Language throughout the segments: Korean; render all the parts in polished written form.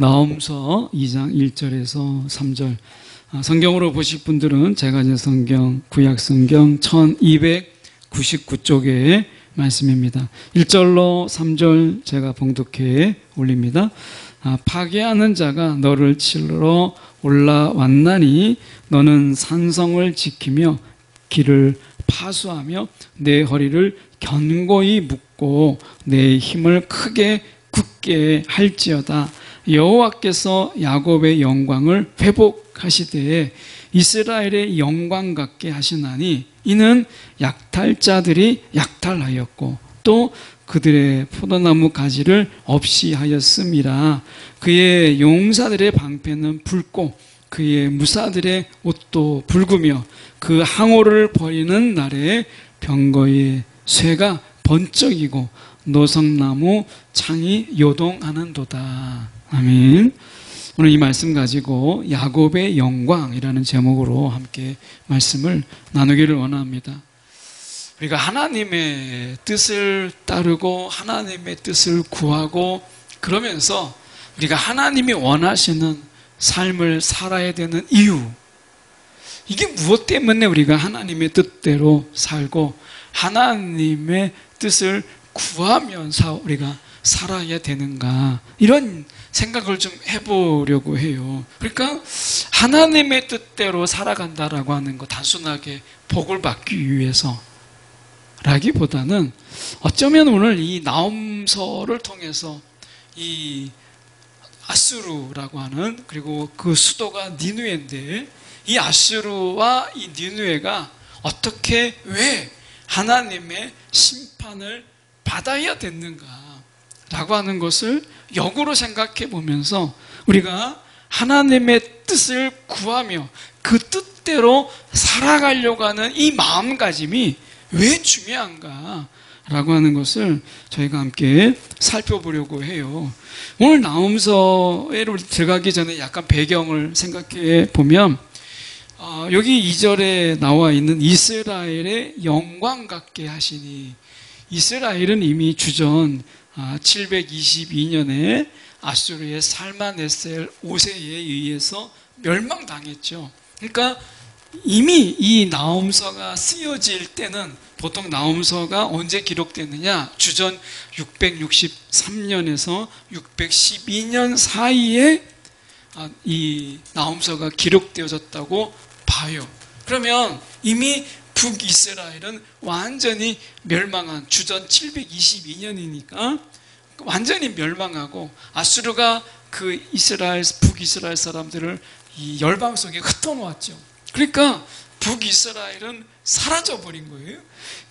나홈서 2장 1절에서 3절. 성경으로 보실 분들은 제가 제 성경, 구약 성경 1299쪽의 말씀입니다. 1절로 3절 제가 봉독해 올립니다. 파괴하는 자가 너를 치러 올라왔나니 너는 산성을 지키며 길을 파수하며 내 허리를 견고히 묶고 내 힘을 크게 굳게 할지어다. 여호와께서 야곱의 영광을 회복하시되 이스라엘의 영광 같게 하시나니 이는 약탈자들이 약탈하였고 또 그들의 포도나무 가지를 없이 하였음이라. 그의 용사들의 방패는 붉고 그의 무사들의 옷도 붉으며 그 항오를 버리는 날에 병거의 쇠가 번쩍이고 노성나무 창이 요동하는도다. 아멘. 오늘 이 말씀 가지고 야곱의 영광이라는 제목으로 함께 말씀을 나누기를 원합니다. 우리가 하나님의 뜻을 따르고 하나님의 뜻을 구하고 그러면서 우리가 하나님이 원하시는 삶을 살아야 되는 이유, 이게 무엇 때문에 우리가 하나님의 뜻대로 살고 하나님의 뜻을 구하면서 우리가 살아야 되는가, 이런 생각을 좀 해보려고 해요. 그러니까 하나님의 뜻대로 살아간다라고 하는 거 단순하게 복을 받기 위해서 라기보다는 어쩌면 오늘 이 나홈서를 통해서 이 아수르라고 하는, 그리고 그 수도가 니느웨인데 이 아수르와 이 니느웨가 어떻게, 왜 하나님의 심판을 받아야 됐는가 라고 하는 것을 역으로 생각해 보면서 우리가 하나님의 뜻을 구하며 그 뜻대로 살아가려고 하는 이 마음가짐이 왜 중요한가 라고 하는 것을 저희가 함께 살펴보려고 해요. 오늘 나홈서에 들어가기 전에 약간 배경을 생각해 보면 여기 2절에 나와 있는 이스라엘의 영광 같게 하시니, 이스라엘은 이미 주전 722년에 아수르의 살마네셀 5세에 의해서 멸망당했죠. 그러니까 이미 이 나홈서가 쓰여질 때는, 보통 나홈서가 언제 기록됐느냐, 주전 663년에서 612년 사이에 이 나홈서가 기록되어졌다고 봐요. 그러면 이미 북이스라엘은 완전히 멸망한, 주전 722년이니까 완전히 멸망하고 아수르가 그 북이스라엘 사람들을 이 열방 속에 흩어놓았죠. 그러니까 북이스라엘은 사라져버린 거예요.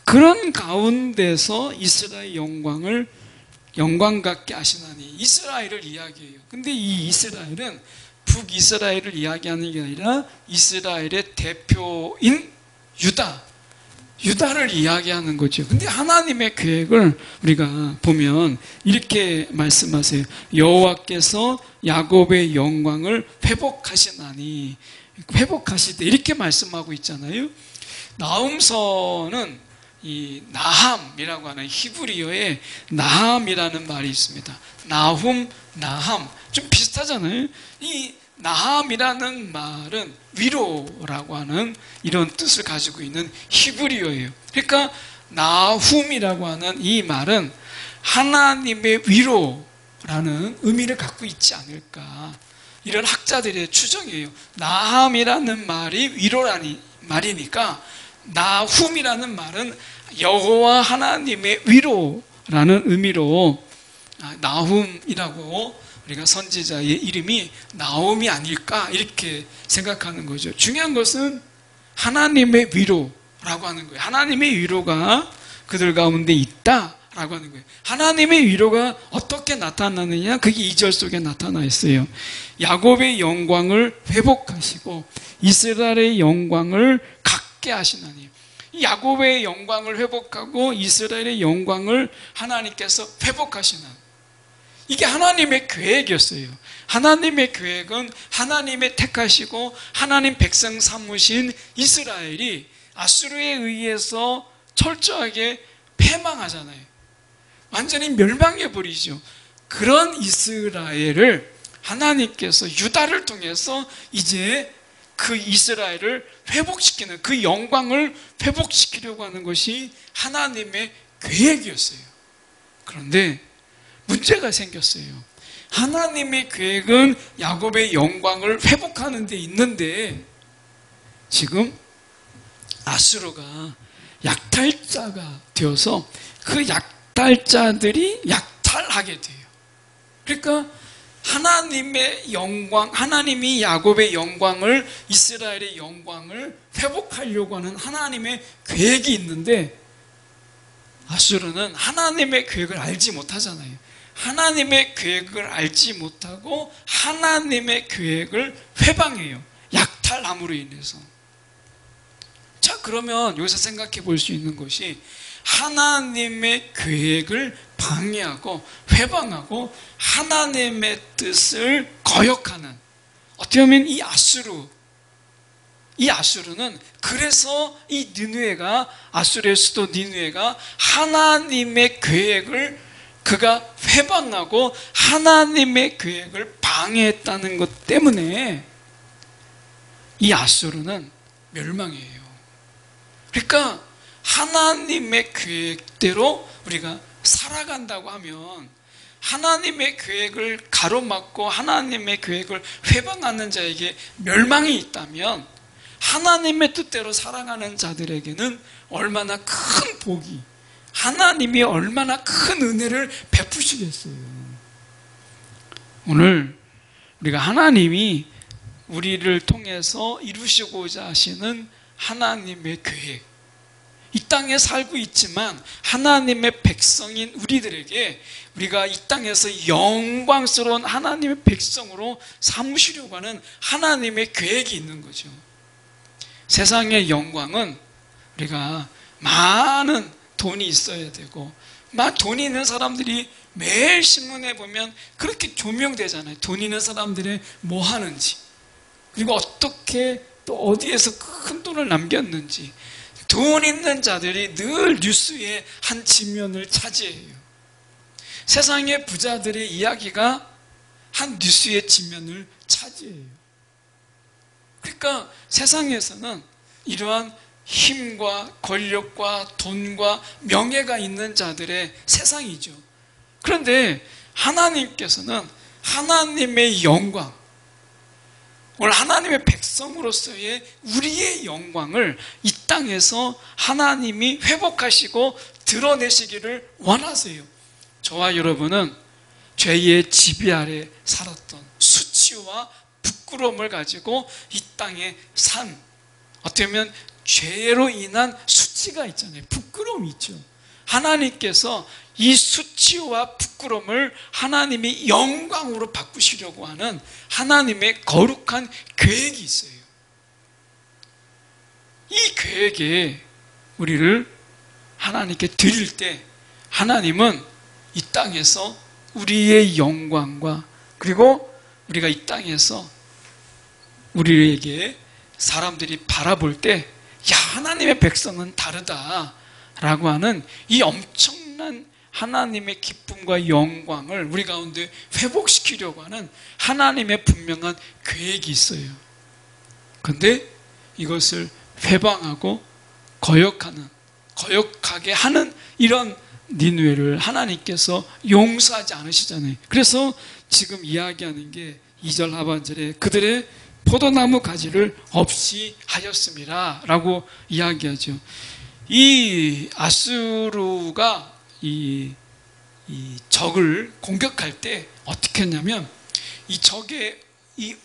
그런 가운데서 이스라엘 영광 같게 하시나니, 이스라엘을 이야기해요. 근데 이 이스라엘은 북이스라엘을 이야기하는 게 아니라 이스라엘의 대표인 유다를 이야기하는 거죠. 근데 하나님의 계획을 우리가 보면 이렇게 말씀하세요. 여호와께서 야곱의 영광을 회복하시나니, 회복하시되 이렇게 말씀하고 있잖아요. 나홈서는 이 나함이라고 하는 히브리어에 나함이라는 말이 있습니다. 나훔, 나함 좀 비슷하잖아요. 이 나함이라는 말은 위로라고 하는 이런 뜻을 가지고 있는 히브리어예요. 그러니까 나훔이라고 하는 이 말은 하나님의 위로라는 의미를 갖고 있지 않을까, 이런 학자들의 추정이에요. 나함이라는 말이 위로라는 말이니까 나훔이라는 말은 여호와 하나님의 위로라는 의미로 나훔이라고, 우리가 선지자의 이름이 나홈이 아닐까 이렇게 생각하는 거죠. 중요한 것은 하나님의 위로라고 하는 거예요. 하나님의 위로가 그들 가운데 있다라고 하는 거예요. 하나님의 위로가 어떻게 나타나느냐, 그게 2절 속에 나타나 있어요. 야곱의 영광을 회복하시고 이스라엘의 영광을 갖게 하시나니, 야곱의 영광을 회복하고 이스라엘의 영광을 하나님께서 회복하시는, 이게 하나님의 계획이었어요. 하나님의 계획은 하나님의 택하시고 하나님 백성 삼으신 이스라엘이 아수르에 의해서 철저하게 패망하잖아요. 완전히 멸망해버리죠. 그런 이스라엘을 하나님께서 유다를 통해서 이제 그 이스라엘을 회복시키는, 그 영광을 회복시키려고 하는 것이 하나님의 계획이었어요. 그런데 문제가 생겼어요. 하나님의 계획은 야곱의 영광을 회복하는 데 있는데 지금 아수르가 약탈자가 되어서 그 약탈자들이 약탈하게 돼요. 그러니까 하나님의 영광, 하나님이 야곱의 영광을, 이스라엘의 영광을 회복하려고 하는 하나님의 계획이 있는데 아수르는 하나님의 계획을 알지 못하잖아요. 하나님의 계획을 알지 못하고 하나님의 계획을 회방해요. 약탈함으로 인해서. 자, 그러면 여기서 생각해 볼 수 있는 것이 하나님의 계획을 방해하고 회방하고 하나님의 뜻을 거역하는, 어떻게 보면 이 아수르는 그래서 이 니느웨가, 아수르의 수도 니느웨가 하나님의 계획을 그가 회방하고 하나님의 계획을 방해했다는 것 때문에 이 아수르는 멸망해요. 그러니까 하나님의 계획대로 우리가 살아간다고 하면 하나님의 계획을 가로막고 하나님의 계획을 회방하는 자에게 멸망이 있다면 하나님의 뜻대로 살아가는 자들에게는 얼마나 큰 복이, 하나님이 얼마나 큰 은혜를 베푸시겠어요. 오늘 우리가 하나님이 우리를 통해서 이루시고자 하시는 하나님의 계획, 이 땅에 살고 있지만 하나님의 백성인 우리들에게 우리가 이 땅에서 영광스러운 하나님의 백성으로 삼으시려고 하는 하나님의 계획이 있는 거죠. 세상의 영광은 우리가 많은 돈이 있어야 되고, 막 돈이 있는 사람들이 매일 신문에 보면 그렇게 조명되잖아요. 돈 있는 사람들이 뭐 하는지, 그리고 어떻게 또 어디에서 큰 돈을 남겼는지. 돈 있는 자들이 늘 뉴스의 한 지면을 차지해요. 세상의 부자들의 이야기가 한 뉴스의 지면을 차지해요. 그러니까 세상에서는 이러한 힘과 권력과 돈과 명예가 있는 자들의 세상이죠. 그런데 하나님께서는 하나님의 영광, 오늘 하나님의 백성으로서의 우리의 영광을 이 땅에서 하나님이 회복하시고 드러내시기를 원하세요. 저와 여러분은 죄의 지배 아래 살았던 수치와 부끄러움을 가지고 이 땅에 산, 어떻게 보면 죄로 인한 수치가 있잖아요. 부끄러움이 있죠. 하나님께서 이 수치와 부끄러움을 하나님이 영광으로 바꾸시려고 하는 하나님의 거룩한 계획이 있어요. 이 계획에 우리를 하나님께 드릴 때 하나님은 이 땅에서 우리의 영광과, 그리고 우리가 이 땅에서 우리에게 사람들이 바라볼 때, 야, 하나님의 백성은 다르다라고 하는 이 엄청난 하나님의 기쁨과 영광을 우리 가운데 회복시키려고 하는 하나님의 분명한 계획이 있어요. 그런데 이것을 회방하고 거역하게 하는 이런 니느웨를 하나님께서 용서하지 않으시잖아요. 그래서 지금 이야기하는 게 2절 하반절에 그들의 포도나무 가지를 없이 하였습니다 라고 이야기하죠. 이 아수르가 이 적을 공격할 때 어떻게 했냐면, 이 적의 이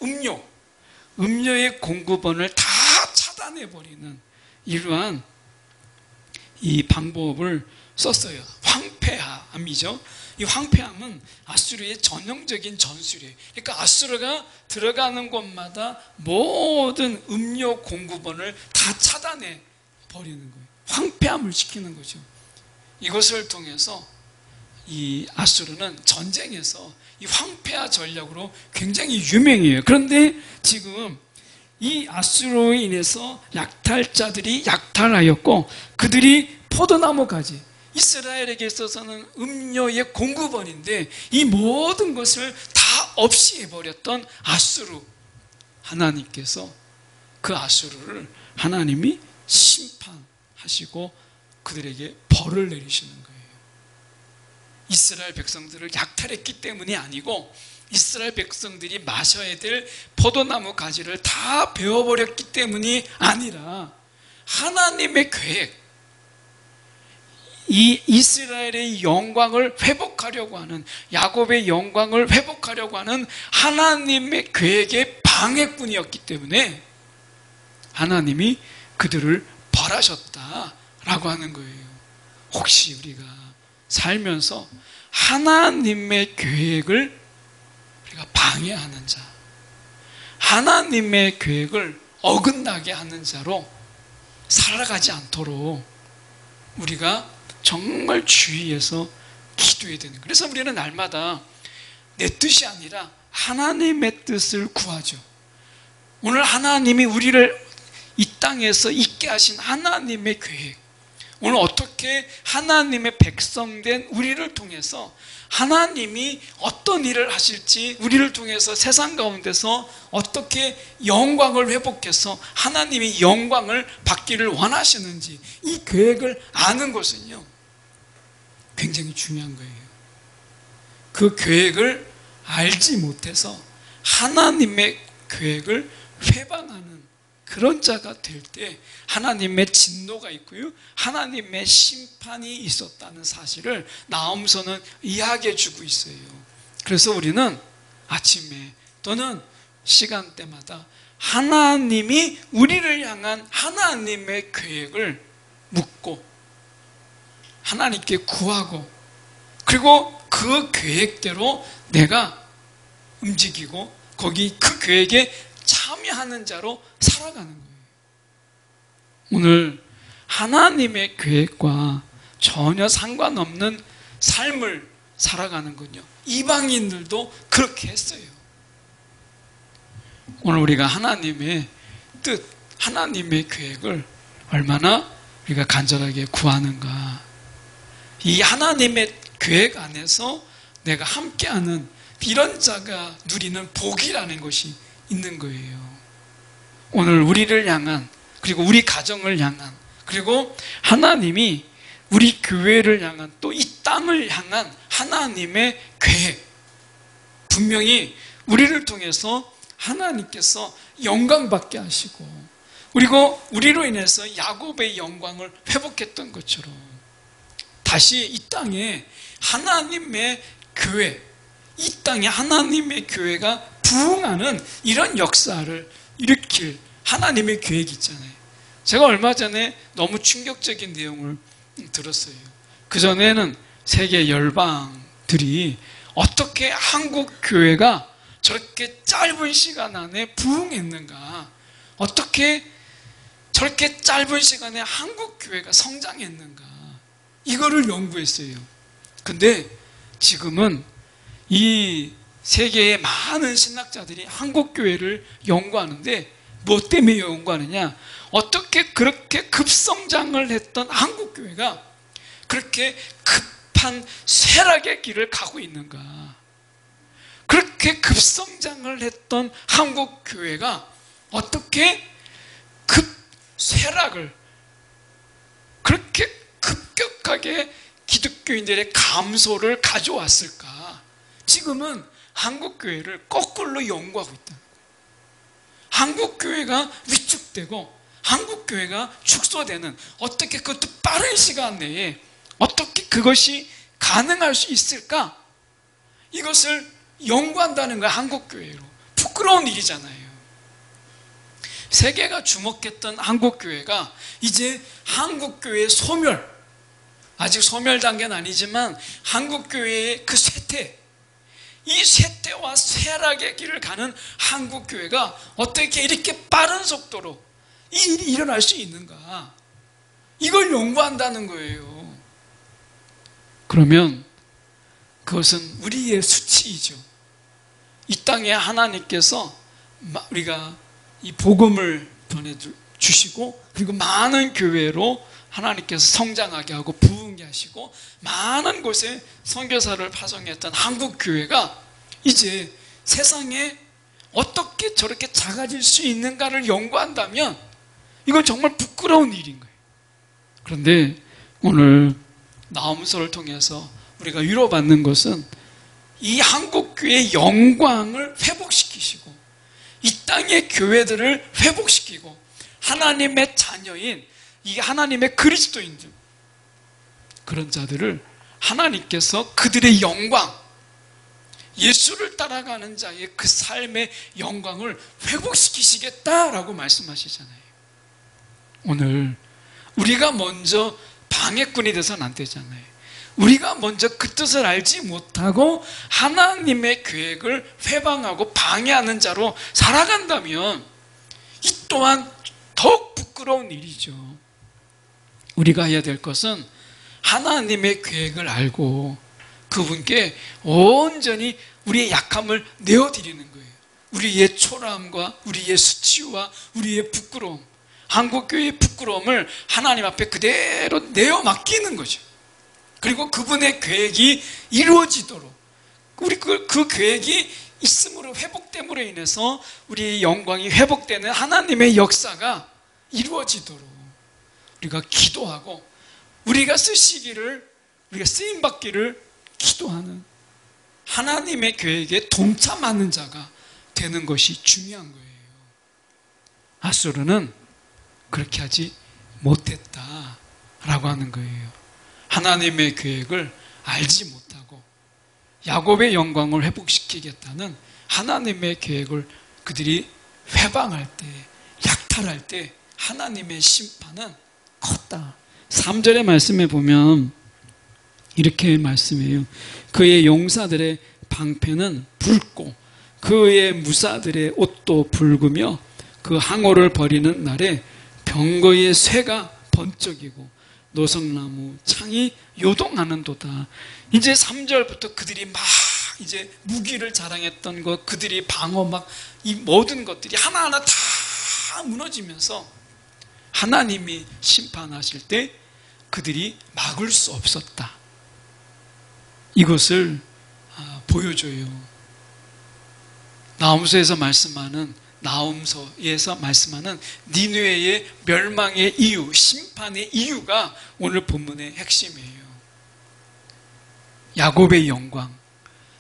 음료의 공급원을 다 차단해버리는 이러한 이 방법을 썼어요. 황폐함이죠. 이 황폐함은 아수르의 전형적인 전술이에요. 그러니까 아수르가 들어가는 곳마다 모든 음료 공급원을 다 차단해 버리는 거예요. 황폐함을 시키는 거죠. 이것을 통해서 이 아수르는 전쟁에서 이 황폐화 전략으로 굉장히 유명해요. 그런데 지금 이 아수르로 인해서 약탈자들이 약탈하였고, 그들이 포도나무 가지, 이스라엘에게 있어서는 음료의 공급원인데 이 모든 것을 다 없이 해버렸던 아수르, 하나님께서 그 아수르를 하나님이 심판하시고 그들에게 벌을 내리시는 거예요. 이스라엘 백성들을 약탈했기 때문이 아니고 이스라엘 백성들이 마셔야 될 포도나무 가지를 다 베어버렸기 때문이 아니라 하나님의 계획, 이 이스라엘의 영광을 회복하려고 하는, 야곱의 영광을 회복하려고 하는 하나님의 계획의 방해꾼이었기 때문에 하나님이 그들을 벌하셨다라고 하는 거예요. 혹시 우리가 살면서 하나님의 계획을 우리가 방해하는 자, 하나님의 계획을 어긋나게 하는 자로 살아가지 않도록 우리가 정말 주의해서 기도해야 되는 거예요. 그래서 우리는 날마다 내 뜻이 아니라 하나님의 뜻을 구하죠. 오늘 하나님이 우리를 이 땅에서 있게 하신 하나님의 계획, 오늘 어떻게 하나님의 백성된 우리를 통해서 하나님이 어떤 일을 하실지, 우리를 통해서 세상 가운데서 어떻게 영광을 회복해서 하나님이 영광을 받기를 원하시는지, 이 계획을 아는 것은요 굉장히 중요한 거예요. 그 계획을 알지 못해서 하나님의 계획을 회방하는 그런 자가 될 때 하나님의 진노가 있고요, 하나님의 심판이 있었다는 사실을 나음서는 이야기해 주고 있어요. 그래서 우리는 아침에 또는 시간대마다 하나님이 우리를 향한 하나님의 계획을 묻고 하나님께 구하고, 그리고 그 계획대로 내가 움직이고 거기 그 계획에 참여하는 자로 살아가는 거예요. 오늘 하나님의 계획과 전혀 상관없는 삶을 살아가는군요. 이방인들도 그렇게 했어요. 오늘 우리가 하나님의 뜻, 하나님의 계획을 얼마나 우리가 간절하게 구하는가. 이 하나님의 계획 안에서 내가 함께하는 이런 자가 누리는 복이라는 것이 있는 거예요. 오늘 우리를 향한, 그리고 우리 가정을 향한, 그리고 하나님이 우리 교회를 향한, 또 이 땅을 향한 하나님의 계획, 분명히 우리를 통해서 하나님께서 영광받게 하시고, 그리고 우리로 인해서 야곱의 영광을 회복했던 것처럼 다시 이 땅에 하나님의 교회, 이 땅에 하나님의 교회가 부흥하는 이런 역사를 일으킬 하나님의 계획이 있잖아요. 제가 얼마 전에 너무 충격적인 내용을 들었어요. 그전에는 세계 열방들이 어떻게 한국 교회가 저렇게 짧은 시간 안에 부흥했는가, 어떻게 저렇게 짧은 시간에 한국 교회가 성장했는가, 이거를 연구했어요. 근데 지금은 이 세계의 많은 신학자들이 한국 교회를 연구하는데 뭐 때문에 연구하느냐, 어떻게 그렇게 급성장을 했던 한국 교회가 그렇게 급한 쇠락의 길을 가고 있는가, 그렇게 급성장을 했던 한국 교회가 어떻게 쇠락을, 그렇게 급격하게 기독교인들의 감소를 가져왔을까. 지금은 한국교회를 거꾸로 연구하고 있다. 한국교회가 위축되고 한국교회가 축소되는, 어떻게 그것도 빠른 시간 내에 어떻게 그것이 가능할 수 있을까, 이것을 연구한다는 거야. 한국교회로. 부끄러운 일이잖아요. 세계가 주목했던 한국교회가 이제 한국교회의 소멸, 아직 소멸 단계는 아니지만 한국교회의 그 쇠퇴, 이 쇠퇴와 쇠락의 길을 가는 한국교회가 어떻게 이렇게 빠른 속도로 이 일이 일어날 수 있는가, 이걸 연구한다는 거예요. 그러면 그것은 우리의 수치이죠. 이 땅에 하나님께서 우리가 이 복음을 전해주시고, 그리고 많은 교회로 하나님께서 성장하게 하고 부흥하게 하시고 많은 곳에 선교사를 파송했던 한국 교회가 이제 세상에 어떻게 저렇게 작아질 수 있는가를 연구한다면 이건 정말 부끄러운 일인 거예요. 그런데 오늘 나홈서를 통해서 우리가 위로받는 것은 이 한국교회의 영광을 회복시키시고 이 땅의 교회들을 회복시키고 하나님의 자녀인 이 하나님의 그리스도인들, 그런 자들을 하나님께서 그들의 영광, 예수를 따라가는 자의 그 삶의 영광을 회복시키시겠다라고 말씀하시잖아요. 오늘 우리가 먼저 방해꾼이 돼서는 안 되잖아요. 우리가 먼저 그 뜻을 알지 못하고 하나님의 계획을 회방하고 방해하는 자로 살아간다면 이 또한 더욱 부끄러운 일이죠. 우리가 해야 될 것은 하나님의 계획을 알고 그분께 온전히 우리의 약함을 내어드리는 거예요. 우리의 초라함과 우리의 수치와 우리의 부끄러움, 한국교회의 부끄러움을 하나님 앞에 그대로 내어 맡기는 거죠. 그리고 그분의 계획이 이루어지도록, 우리 그 계획이 있음으로, 회복됨으로 인해서 우리의 영광이 회복되는 하나님의 역사가 이루어지도록 우리가 기도하고 우리가 쓰시기를, 우리가 쓰임받기를 기도하는 하나님의 계획에 동참하는 자가 되는 것이 중요한 거예요. 아수르는 그렇게 하지 못했다라고 하는 거예요. 하나님의 계획을 알지 못하고 야곱의 영광을 회복시키겠다는 하나님의 계획을 그들이 회방할 때, 약탈할 때 하나님의 심판은 컸다. 3절의 말씀에 보면 이렇게 말씀해요. 그의 용사들의 방패는 붉고 그의 무사들의 옷도 붉으며 그 항오를 버리는 날에 병거의 쇠가 번쩍이고 노성나무 창이 요동하는도다. 이제 3절부터 그들이 막 이제 무기를 자랑했던 것, 그들이 방어 막 이 모든 것들이 하나하나 다 무너지면서 하나님이 심판하실 때 그들이 막을 수 없었다. 이것을 보여줘요. 나홈서에서 말씀하는 니느웨의 멸망의 이유, 심판의 이유가 오늘 본문의 핵심이에요. 야곱의 영광,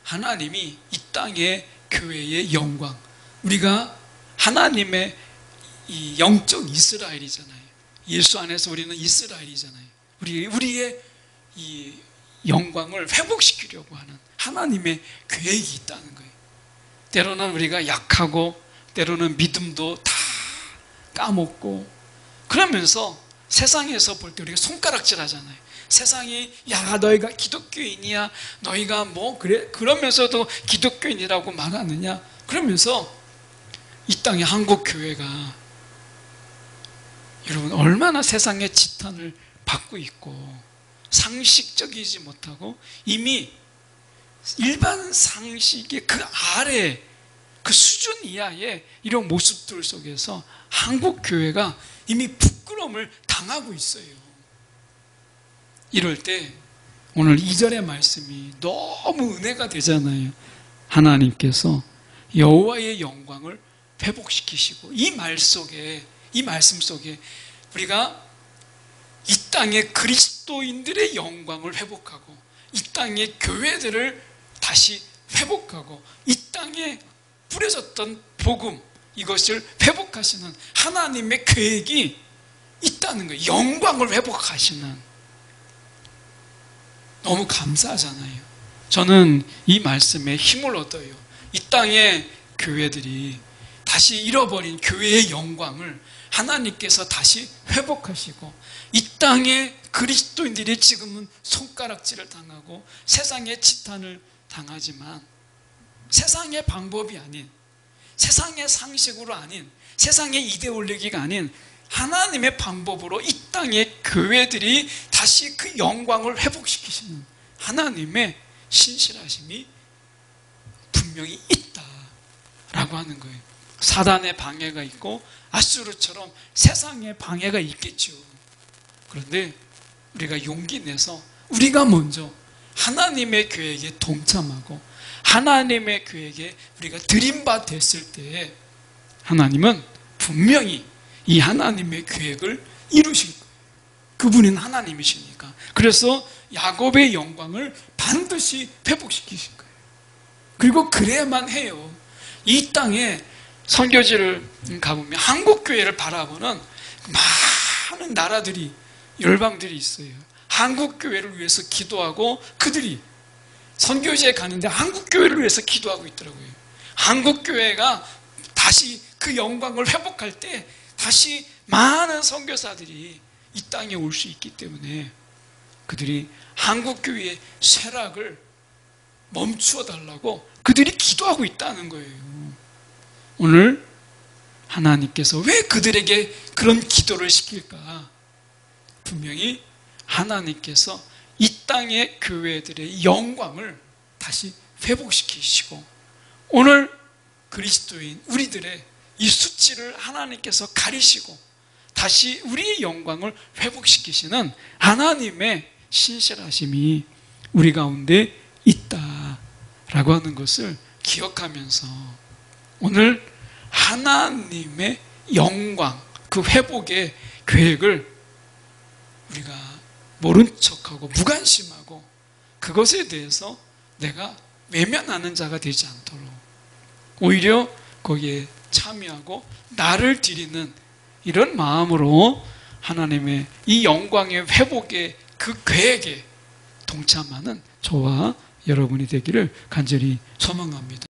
하나님이 이 땅의 교회의 영광, 우리가 하나님의 이 영적 이스라엘이잖아요. 예수 안에서 우리는 이스라엘이잖아요. 우리의 이 영광을 회복시키려고 하는 하나님의 계획이 있다는 거예요. 때로는 우리가 약하고 때로는 믿음도 다 까먹고 그러면서 세상에서 볼 때 우리가 손가락질 하잖아요. 세상이 야 너희가 기독교인이야, 너희가 뭐 그래, 그러면서도 기독교인이라고 말하느냐, 그러면서 이 땅의 한국교회가 여러분 얼마나 세상의 지탄을 받고 있고 상식적이지 못하고 이미 일반 상식의 그 아래, 그 수준 이하의 이런 모습들 속에서 한국교회가 이미 부끄러움을 당하고 있어요. 이럴 때 오늘 2절의 말씀이 너무 은혜가 되잖아요. 하나님께서 여호와의 영광을 회복시키시고 이 말씀 속에 우리가 이 땅의 그리스도인들의 영광을 회복하고 이 땅의 교회들을 다시 회복하고 이 땅에 뿌려졌던 복음, 이것을 회복하시는 하나님의 계획이 있다는 거예요. 영광을 회복하시는. 너무 감사하잖아요. 저는 이 말씀에 힘을 얻어요. 이 땅의 교회들이 다시 잃어버린 교회의 영광을 하나님께서 다시 회복하시고 이 땅의 그리스도인들이 지금은 손가락질을 당하고 세상의 지탄을 당하지만 세상의 방법이 아닌, 세상의 상식으로 아닌, 세상의 이데올로기가 아닌 하나님의 방법으로 이 땅의 교회들이 다시 그 영광을 회복시키시는 하나님의 신실하심이 분명히 있다라고 하는 거예요. 사단의 방해가 있고 아수르처럼 세상의 방해가 있겠죠. 그런데 우리가 용기 내서 우리가 먼저 하나님의 계획에 동참하고 하나님의 계획에 우리가 드림바 됐을 때 하나님은 분명히 이 하나님의 계획을 이루실 거예요. 그분은 하나님이시니까. 그래서 야곱의 영광을 반드시 회복시키실 거예요. 그리고 그래야만 해요. 이 땅에 선교지를 가보면 한국교회를 바라보는 많은 나라들이, 열방들이 있어요. 한국교회를 위해서 기도하고 그들이 선교지에 가는데 한국교회를 위해서 기도하고 있더라고요. 한국교회가 다시 그 영광을 회복할 때 다시 많은 선교사들이 이 땅에 올 수 있기 때문에 그들이 한국교회의 쇠락을 멈추어 달라고 그들이 기도하고 있다는 거예요. 오늘 하나님께서 왜 그들에게 그런 기도를 시킬까? 분명히 하나님께서 이 땅의 교회들의 영광을 다시 회복시키시고 오늘 그리스도인 우리들의 이 수치를 하나님께서 가리시고 다시 우리의 영광을 회복시키시는 하나님의 신실하심이 우리 가운데 있다라고 하는 것을 기억하면서 오늘 하나님의 영광, 그 회복의 계획을 우리가 모른 척하고 무관심하고 그것에 대해서 내가 외면하는 자가 되지 않도록 오히려 거기에 참여하고 나를 드리는 이런 마음으로 하나님의 이 영광의 회복의 그 계획에 동참하는 저와 여러분이 되기를 간절히 소망합니다.